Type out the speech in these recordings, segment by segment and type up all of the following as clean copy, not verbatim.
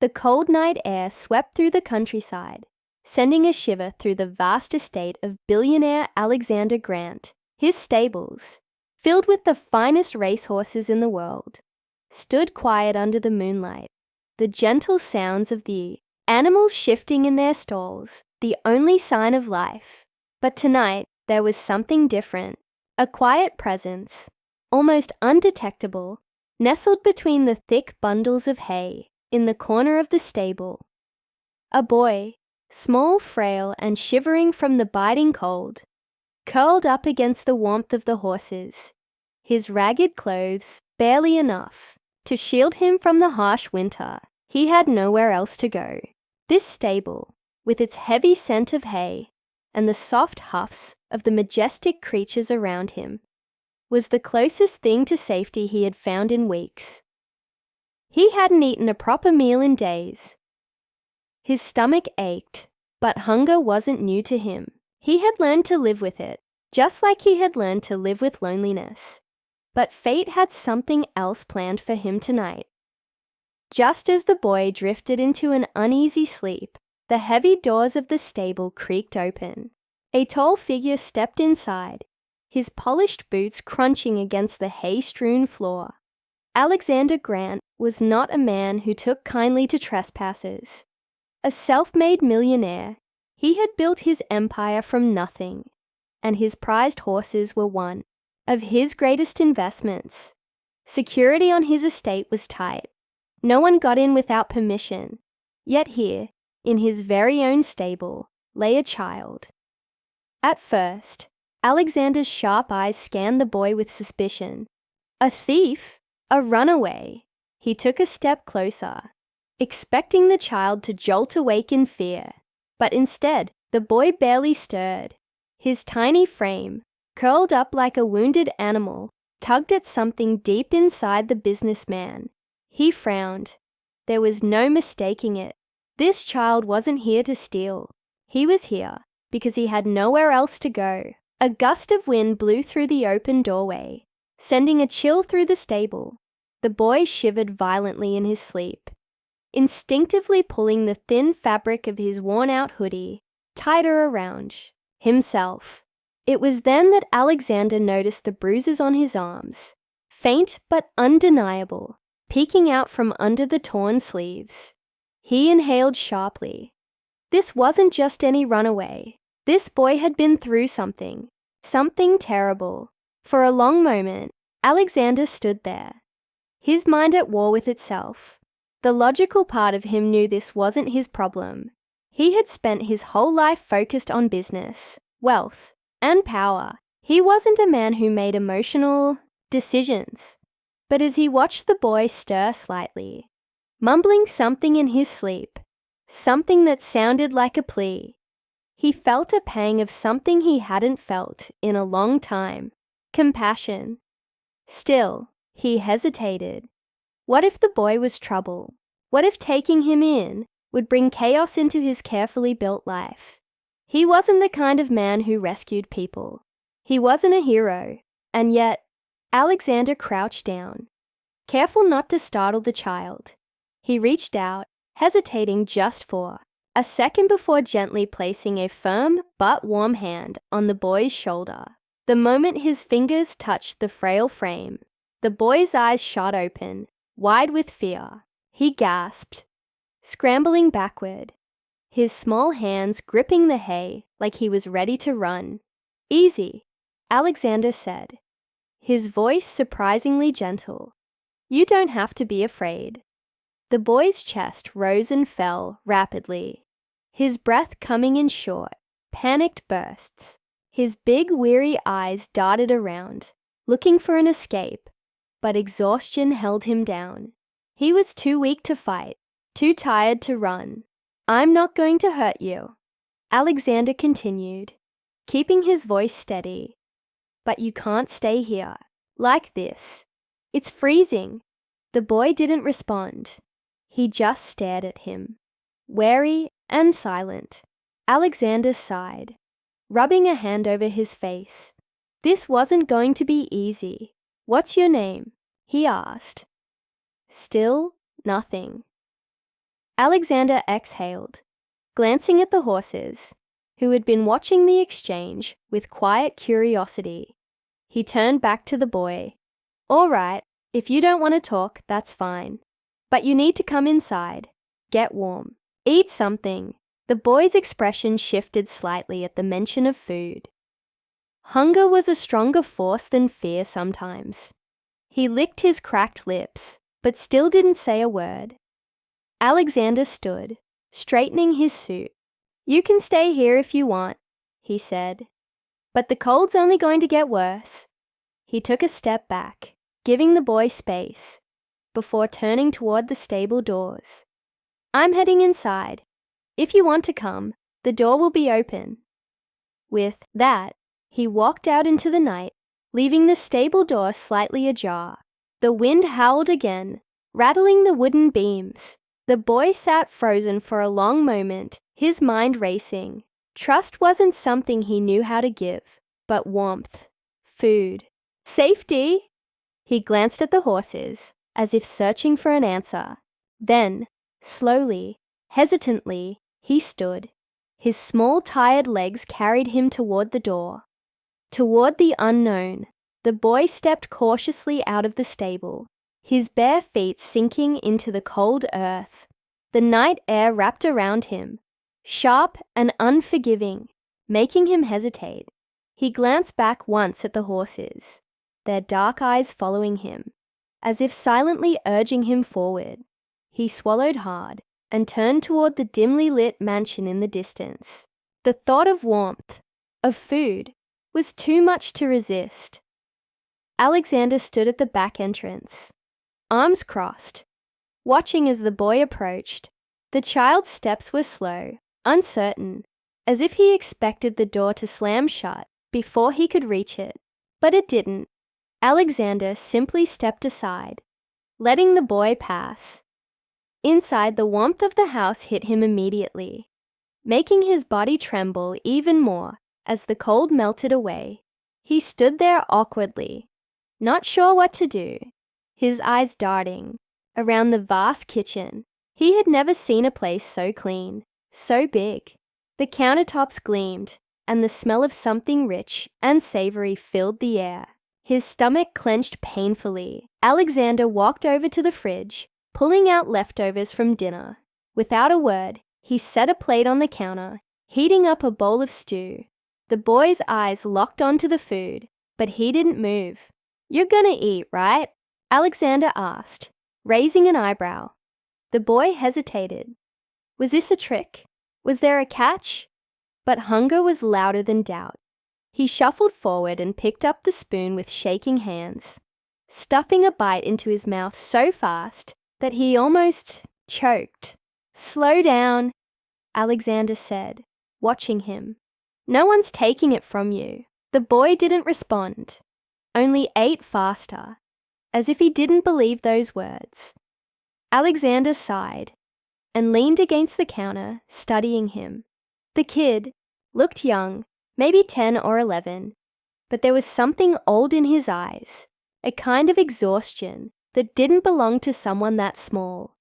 The cold night air swept through the countryside, sending a shiver through the vast estate of billionaire Alexander Grant. His stables, filled with the finest racehorses in the world, stood quiet under the moonlight, the gentle sounds of the animals shifting in their stalls, the only sign of life. But tonight there was something different, a quiet presence, almost undetectable, nestled between the thick bundles of hay in the corner of the stable. A boy, small, frail, and shivering from the biting cold, curled up against the warmth of the horses, his ragged clothes barely enough to shield him from the harsh winter. He had nowhere else to go. This stable, with its heavy scent of hay and the soft huffs of the majestic creatures around him, was the closest thing to safety he had found in weeks. He hadn't eaten a proper meal in days. His stomach ached, but hunger wasn't new to him. He had learned to live with it, just like he had learned to live with loneliness. But fate had something else planned for him tonight. Just as the boy drifted into an uneasy sleep, the heavy doors of the stable creaked open. A tall figure stepped inside, his polished boots crunching against the hay-strewn floor. Alexander Grant was not a man who took kindly to trespassers. A self-made millionaire, he had built his empire from nothing, and his prized horses were one of his greatest investments. Security on his estate was tight. No one got in without permission. Yet here, in his very own stable, lay a child. At first, Alexander's sharp eyes scanned the boy with suspicion. A thief? A runaway? He took a step closer, expecting the child to jolt awake in fear. But instead, the boy barely stirred. His tiny frame, curled up like a wounded animal, tugged at something deep inside the businessman. He frowned. There was no mistaking it. This child wasn't here to steal. He was here because he had nowhere else to go. A gust of wind blew through the open doorway, sending a chill through the stable. The boy shivered violently in his sleep, instinctively pulling the thin fabric of his worn-out hoodie tighter around himself. It was then that Alexander noticed the bruises on his arms, faint but undeniable, peeking out from under the torn sleeves. He inhaled sharply. This wasn't just any runaway. This boy had been through something terrible. For a long moment, Alexander stood there, his mind at war with itself. The logical part of him knew this wasn't his problem. He had spent his whole life focused on business, wealth, and power. He wasn't a man who made emotional decisions. But as he watched the boy stir slightly, mumbling something in his sleep, something that sounded like a plea, he felt a pang of something he hadn't felt in a long time: compassion. Still, he hesitated. What if the boy was trouble? What if taking him in would bring chaos into his carefully built life? He wasn't the kind of man who rescued people. He wasn't a hero. And yet, Alexander crouched down, careful not to startle the child. He reached out, hesitating just for a second before gently placing a firm but warm hand on the boy's shoulder. The moment his fingers touched the frail frame, the boy's eyes shot open, wide with fear. He gasped, scrambling backward, his small hands gripping the hay like he was ready to run. "Easy," Alexander said, his voice surprisingly gentle. "You don't have to be afraid." The boy's chest rose and fell rapidly, his breath coming in short, panicked bursts. His big, weary eyes darted around, looking for an escape, but exhaustion held him down. He was too weak to fight, too tired to run. "I'm not going to hurt you," Alexander continued, keeping his voice steady. "But you can't stay here, like this. It's freezing." The boy didn't respond. He just stared at him, wary and silent. Alexander sighed, rubbing a hand over his face. This wasn't going to be easy. "What's your name?" he asked. Still nothing. Alexander exhaled, glancing at the horses, who had been watching the exchange with quiet curiosity. He turned back to the boy. "All right, if you don't want to talk, that's fine. But you need to come inside. Get warm. Eat something." The boy's expression shifted slightly at the mention of food. Hunger was a stronger force than fear sometimes. He licked his cracked lips, but still didn't say a word. Alexander stood, straightening his suit. "You can stay here if you want," he said. "But the cold's only going to get worse." He took a step back, giving the boy space, before turning toward the stable doors. "I'm heading inside. If you want to come, the door will be open." With that, he walked out into the night, leaving the stable door slightly ajar. The wind howled again, rattling the wooden beams. The boy sat frozen for a long moment, his mind racing. Trust wasn't something he knew how to give, but warmth, food, safety. He glanced at the horses, as if searching for an answer. Then, slowly, hesitantly, he stood. His small, tired legs carried him toward the door. Toward the unknown. The boy stepped cautiously out of the stable, his bare feet sinking into the cold earth. The night air wrapped around him, sharp and unforgiving, making him hesitate. He glanced back once at the horses, their dark eyes following him, as if silently urging him forward. He swallowed hard and turned toward the dimly lit mansion in the distance. The thought of warmth, of food, was too much to resist. Alexander stood at the back entrance, arms crossed, watching as the boy approached. The child's steps were slow, uncertain, as if he expected the door to slam shut before he could reach it. But it didn't. Alexander simply stepped aside, letting the boy pass. Inside, the warmth of the house hit him immediately, making his body tremble even more as the cold melted away. He stood there awkwardly, not sure what to do, his eyes darting around the vast kitchen. He had never seen a place so clean, so big. The countertops gleamed, and the smell of something rich and savory filled the air. His stomach clenched painfully. Alexander walked over to the fridge, pulling out leftovers from dinner. Without a word, he set a plate on the counter, heating up a bowl of stew. The boy's eyes locked onto the food, but he didn't move. "You're gonna eat, right?" Alexander asked, raising an eyebrow. The boy hesitated. Was this a trick? Was there a catch? But hunger was louder than doubt. He shuffled forward and picked up the spoon with shaking hands, stuffing a bite into his mouth so fast that he almost choked. "Slow down," Alexander said, watching him. "No one's taking it from you." The boy didn't respond, only ate faster, as if he didn't believe those words. Alexander sighed and leaned against the counter, studying him. The kid looked young, maybe 10 or 11, but there was something old in his eyes, a kind of exhaustion that didn't belong to someone that small.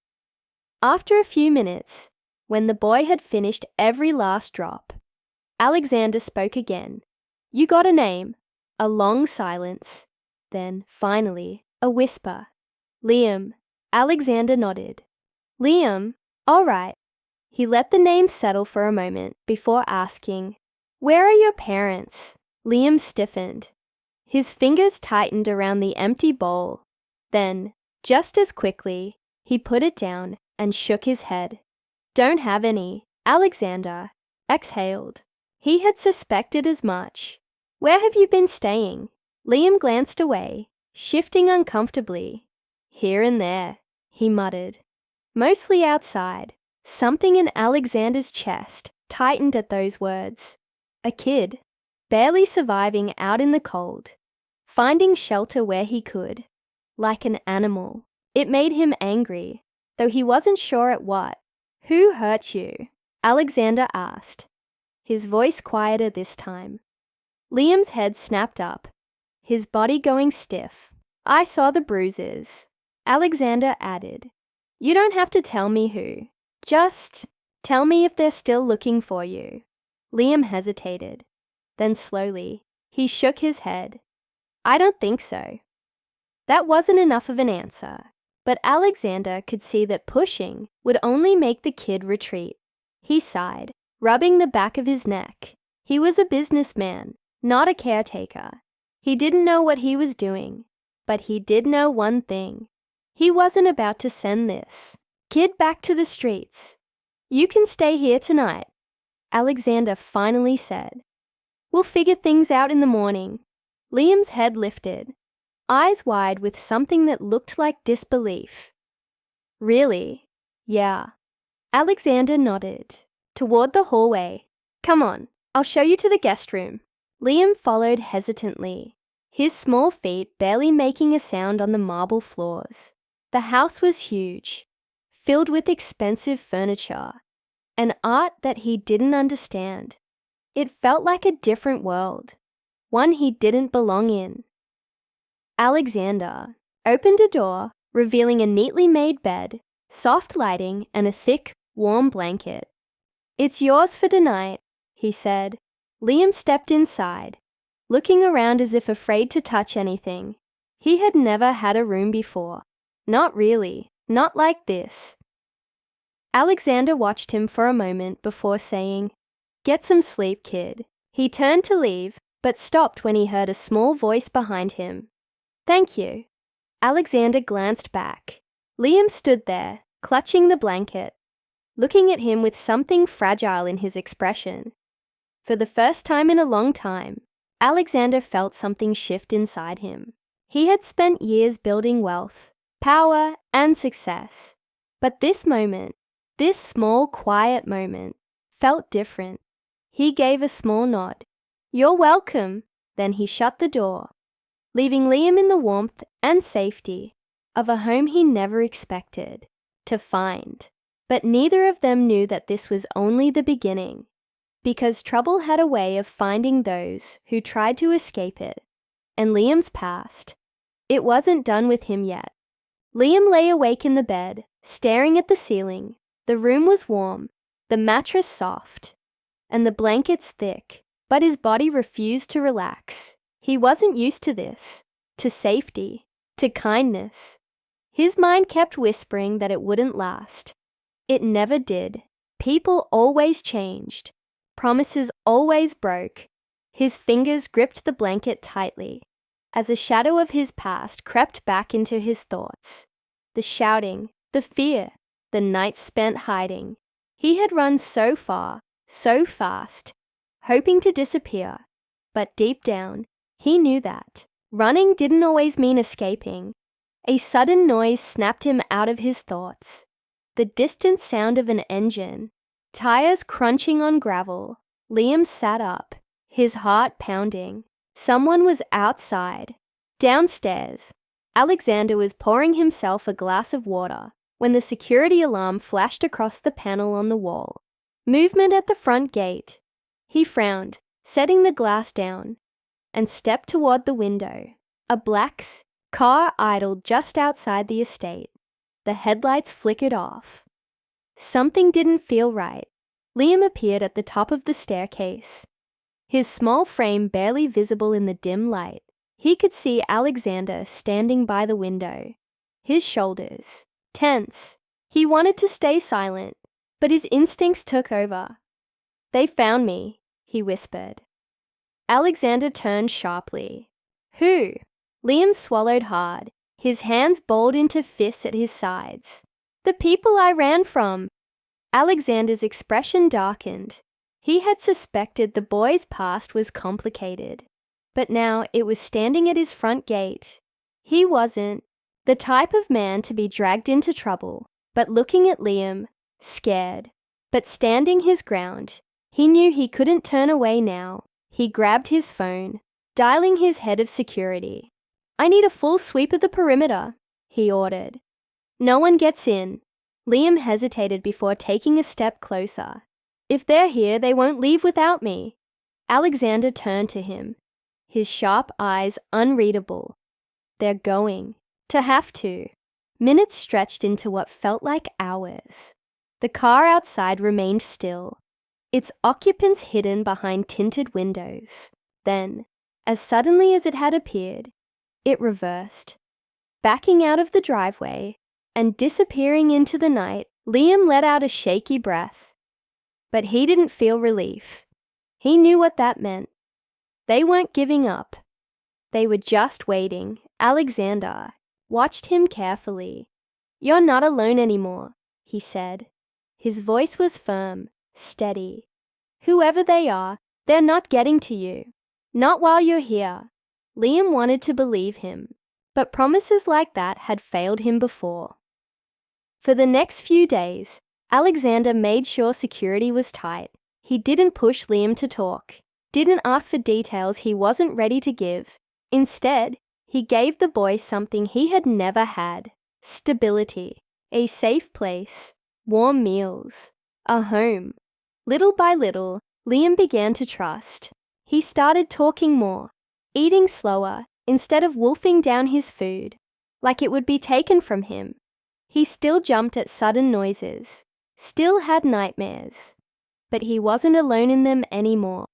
After a few minutes, when the boy had finished every last drop, Alexander spoke again. "You got a name?" A long silence, then, finally, a whisper. "Liam." Alexander nodded. "Liam? All right." He let the name settle for a moment before asking, "Where are your parents?" Liam stiffened. His fingers tightened around the empty bowl. Then, just as quickly, he put it down and shook his head. "Don't have any." Alexander exhaled. He had suspected as much. "Where have you been staying?" Liam glanced away, shifting uncomfortably. "Here and there," he muttered. "Mostly outside." Something in Alexander's chest tightened at those words. A kid, barely surviving out in the cold, finding shelter where he could, like an animal. It made him angry, though he wasn't sure at what. "Who hurt you?" Alexander asked, his voice quieter this time. Liam's head snapped up, his body going stiff. "I saw the bruises." Alexander added, "You don't have to tell me who." Just tell me if they're still looking for you. Liam hesitated. Then slowly, he shook his head. I don't think so. That wasn't enough of an answer, but Alexander could see that pushing would only make the kid retreat. He sighed, rubbing the back of his neck. He was a businessman, not a caretaker. He didn't know what he was doing, but he did know one thing. He wasn't about to send this kid back to the streets. You can stay here tonight, Alexander finally said. We'll figure things out in the morning. Liam's head lifted, eyes wide with something that looked like disbelief. Really? Yeah. Alexander nodded, toward the hallway. Come on, I'll show you to the guest room. Liam followed hesitantly, his small feet barely making a sound on the marble floors. The house was huge, filled with expensive furniture, and art that he didn't understand. It felt like a different world, one he didn't belong in. Alexander opened a door, revealing a neatly made bed, soft lighting, and a thick, warm blanket. It's yours for tonight, he said. Liam stepped inside, looking around as if afraid to touch anything. He had never had a room before. Not really, not like this. Alexander watched him for a moment before saying, Get some sleep, kid. He turned to leave, but stopped when he heard a small voice behind him. Thank you. Alexander glanced back. Liam stood there, clutching the blanket, looking at him with something fragile in his expression. For the first time in a long time, Alexander felt something shift inside him. He had spent years building wealth, power, and success. But this moment, this small, quiet moment, felt different. He gave a small nod. You're welcome. Then he shut the door, leaving Liam in the warmth and safety of a home he never expected to find. But neither of them knew that this was only the beginning, because trouble had a way of finding those who tried to escape it. And Liam's past, it wasn't done with him yet. Liam lay awake in the bed, staring at the ceiling. The room was warm, the mattress soft, and the blankets thick, but his body refused to relax. He wasn't used to this, to safety, to kindness. His mind kept whispering that it wouldn't last. It never did. People always changed. Promises always broke. His fingers gripped the blanket tightly, as a shadow of his past crept back into his thoughts. The shouting, the fear, the nights spent hiding. He had run so far, so fast, hoping to disappear. But deep down, he knew that running didn't always mean escaping. A sudden noise snapped him out of his thoughts. The distant sound of an engine, tires crunching on gravel. Liam sat up, his heart pounding. Someone was outside. Downstairs, Alexander was pouring himself a glass of water when the security alarm flashed across the panel on the wall. Movement at the front gate. He frowned, setting the glass down, and stepped toward the window. A black car idled just outside the estate. The headlights flickered off. Something didn't feel right. Liam appeared at the top of the staircase, his small frame barely visible in the dim light. He could see Alexander standing by the window, his shoulders tense. He wanted to stay silent, but his instincts took over. They found me, he whispered. Alexander turned sharply. Who? Liam swallowed hard, his hands balled into fists at his sides. The people I ran from. Alexander's expression darkened. He had suspected the boy's past was complicated, but now it was standing at his front gate. He wasn't the type of man to be dragged into trouble, but looking at Liam, scared, but standing his ground. He knew he couldn't turn away now. He grabbed his phone, dialing his head of security. I need a full sweep of the perimeter, he ordered. No one gets in. Liam hesitated before taking a step closer. If they're here, they won't leave without me. Alexander turned to him, his sharp eyes unreadable. They're going. To have to. Minutes stretched into what felt like hours. The car outside remained still, its occupants hidden behind tinted windows. Then, as suddenly as it had appeared, it reversed. Backing out of the driveway and disappearing into the night, Liam let out a shaky breath. But he didn't feel relief. He knew what that meant. They weren't giving up. They were just waiting. Alexander watched him carefully. "You're not alone anymore," he said. His voice was firm, steady. "Whoever they are, they're not getting to you. Not while you're here." Liam wanted to believe him, but promises like that had failed him before. For the next few days, Alexander made sure security was tight. He didn't push Liam to talk, didn't ask for details he wasn't ready to give. Instead, he gave the boy something he had never had: stability, a safe place, warm meals, a home. Little by little, Liam began to trust. He started talking more, eating slower instead of wolfing down his food, like it would be taken from him. He still jumped at sudden noises, still had nightmares, but he wasn't alone in them anymore.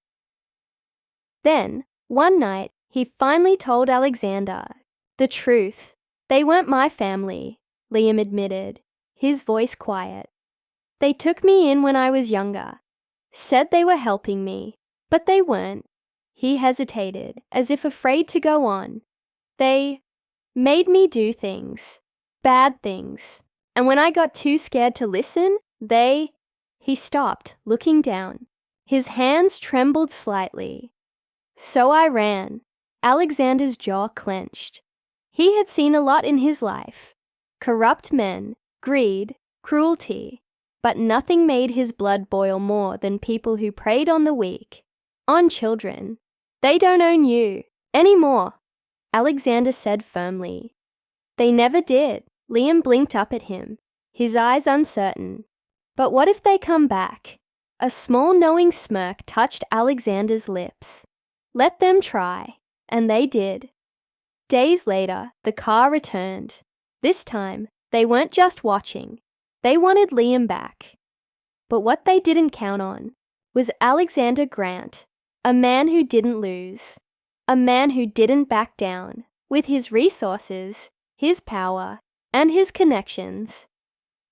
Then, one night, he finally told Alexander the truth. "They weren't my family," Liam admitted, his voice quiet. "They took me in when I was younger, said they were helping me, but they weren't." He hesitated, as if afraid to go on. "They made me do things, bad things, and when I got too scared to listen, they—" He stopped, looking down. His hands trembled slightly. "So I ran." Alexander's jaw clenched. He had seen a lot in his life: corrupt men, greed, cruelty, but nothing made his blood boil more than people who preyed on the weak, on children. "They don't own you anymore," Alexander said firmly. "They never did." Liam blinked up at him, his eyes uncertain. "But what if they come back?" A small knowing smirk touched Alexander's lips. "Let them try." And they did. Days later, the car returned. This time, they weren't just watching. They wanted Liam back. But what they didn't count on was Alexander Grant, a man who didn't lose, a man who didn't back down. With his resources, his power, and his connections,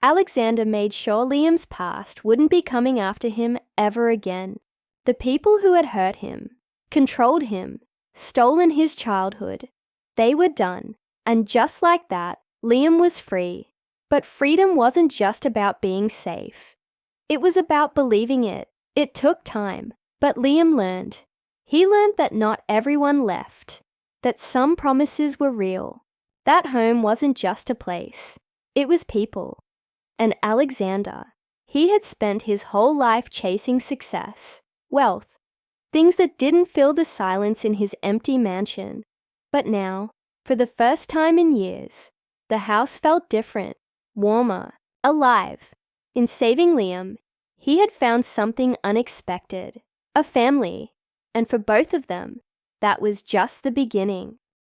Alexander made sure Liam's past wouldn't be coming after him ever again. The people who had hurt him, controlled him, stolen his childhood, they were done. And just like that, Liam was free. But freedom wasn't just about being safe. It was about believing it. It took time, but Liam learned. He learned that not everyone left, that some promises were real. That home wasn't just a place, it was people. And Alexander, he had spent his whole life chasing success, wealth, things that didn't fill the silence in his empty mansion. But now, for the first time in years, the house felt different, warmer, alive. In saving Liam, he had found something unexpected: a family. And for both of them, that was just the beginning.